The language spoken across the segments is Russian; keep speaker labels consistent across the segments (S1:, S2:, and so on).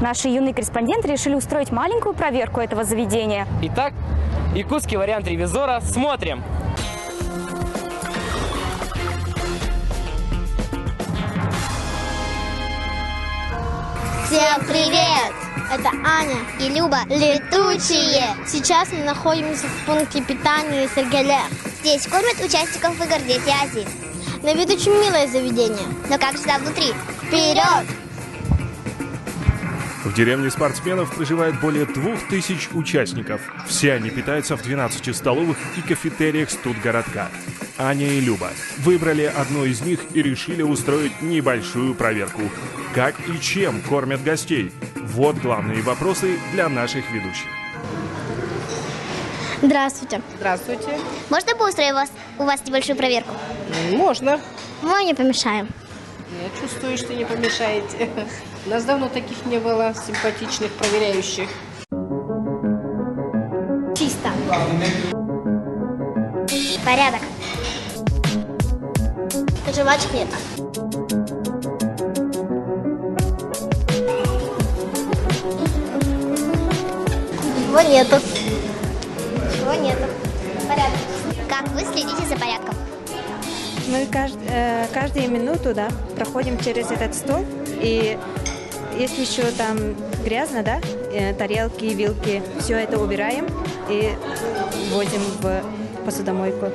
S1: Наши юные корреспонденты решили устроить маленькую проверку этого заведения.
S2: Итак, якутский вариант ревизора. Смотрим.
S3: Всем привет! Это Аня и Люба, летучие. Сейчас мы находимся в пункте питания Сергелях. Здесь кормят участников игр «Дети Азии». На вид очень милое заведение. Но как же там внутри? Вперед!
S4: В деревне спортсменов проживает более 2000 участников. Все они питаются в 12 столовых и кафетериях студгородка. Аня и Люба выбрали одну из них и решили устроить небольшую проверку. Как и чем кормят гостей? Вот главные вопросы для наших ведущих.
S3: Здравствуйте.
S5: Здравствуйте.
S3: Можно бы устроить у вас небольшую проверку?
S5: Можно.
S3: Мы не помешаем.
S5: Я чувствую, что не помешаете. У нас давно таких не было, симпатичных проверяющих.
S3: Чисто. Порядок. Жвачек нет. Его нету. Чего нету? Порядок.
S6: Как вы следите за порядком?
S7: Мы каждую минуту, проходим через этот стол, и если еще там грязно, тарелки, вилки, все это убираем и вводим в посудомойку.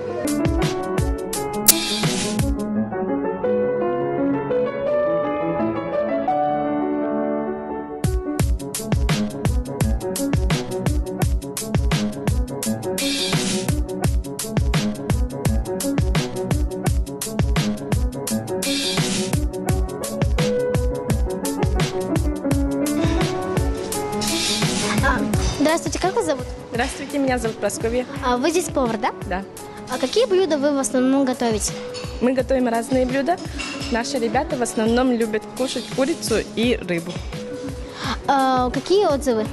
S3: Здравствуйте, как вас зовут?
S8: Здравствуйте, меня зовут Прасковья.
S3: Вы здесь повар, да?
S8: Да.
S3: А какие блюда вы в основном готовите?
S8: Мы готовим разные блюда. Наши ребята в основном любят кушать курицу и рыбу.
S3: Какие отзывы?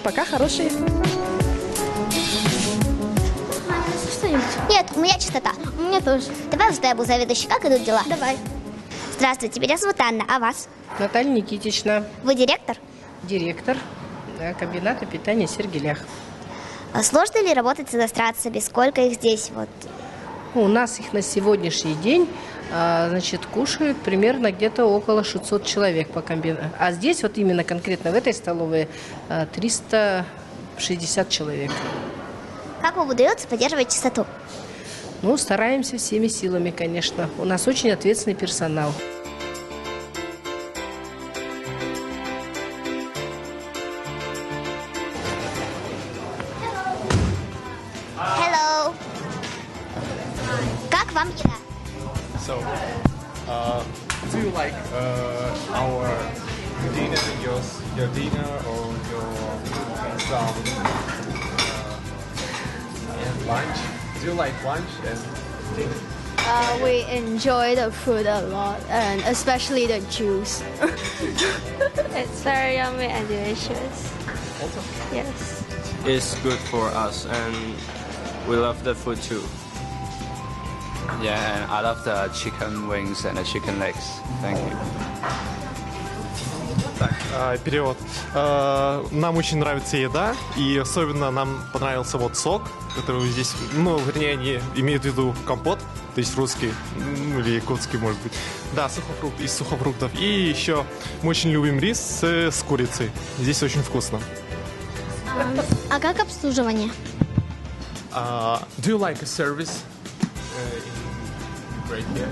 S8: Пока хорошие.
S3: Что-нибудь?
S6: Нет, у меня чистота.
S3: У меня тоже.
S6: Давай узнаем у заведующей, как идут дела.
S3: Давай.
S6: Здравствуйте, меня зовут Анна, а вас?
S5: Наталья Никитична,
S6: Вы директор?
S5: директор комбината питания Сергелях.
S6: А сложно ли работать с иностранцами? Сколько их здесь?
S5: У нас их на сегодняшний день, кушают примерно где-то около 600 человек по комбинату. А здесь вот именно конкретно в этой столовой 360 человек.
S6: Как вам удается поддерживать чистоту?
S5: Стараемся всеми силами, конечно. У нас очень ответственный персонал.
S6: Hello. Как вам еда?
S9: So, do you like our dinner, your dinner, or your some and lunch? Do you like lunch and dinner?
S10: We enjoy the food a lot, and especially the juice. It's very yummy and delicious.
S9: Also?
S10: Yes.
S11: It's good for us, and we love the food too. Yeah, and I love the chicken wings and the chicken legs. Thank you.
S9: Так, перевод. Нам очень нравится еда, и особенно нам понравился сок, который здесь, вернее, они имеют в виду компот, то есть русский, или якутский, может быть. Да, из сухофруктов. И еще мы очень любим рис с курицей. Здесь очень вкусно.
S3: А как обслуживание?
S9: Do you like a service right here?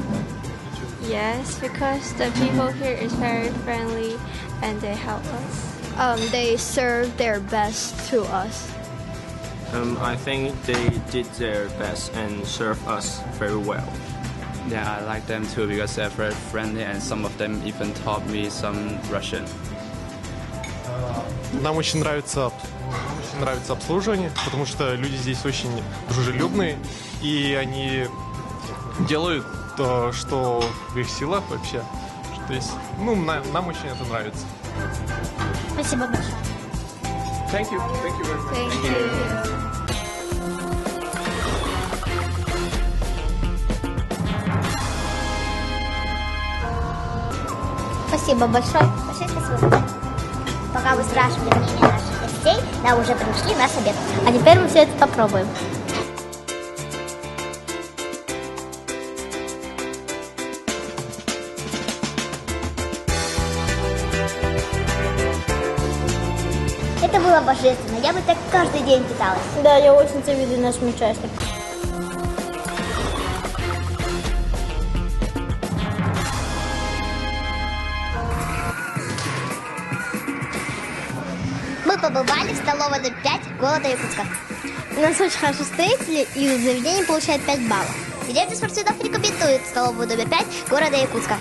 S10: Yes, because the people here is very friendly and they help us. They serve their best to us.
S11: I think they did their best and served us very well. Yeah, I like them too because they're very friendly and some of them even taught me some Russian.
S9: Нам очень нравится обслуживание, потому что люди здесь очень дружелюбные, и они делают то, что в их силах вообще. То есть, нам очень это нравится.
S3: Спасибо большое.
S9: Thank you. Thank you very much.
S10: Thank you.
S3: Спасибо большое.
S6: Большое спасибо. Пока вы спрашивали мнение наших гостей, нам уже принесли наш обед.
S3: А теперь мы все это попробуем.
S6: Это было божественно. Я бы так каждый день питалась.
S3: Да, я очень завидую нашим участникам.
S6: Мы побывали в столовой номер 5 города Якутска.
S3: Нас очень хорошо встретили, и за заведение получает 5 баллов.
S6: Директор спортсменов рекомендует столовую номер 5 города Якутска.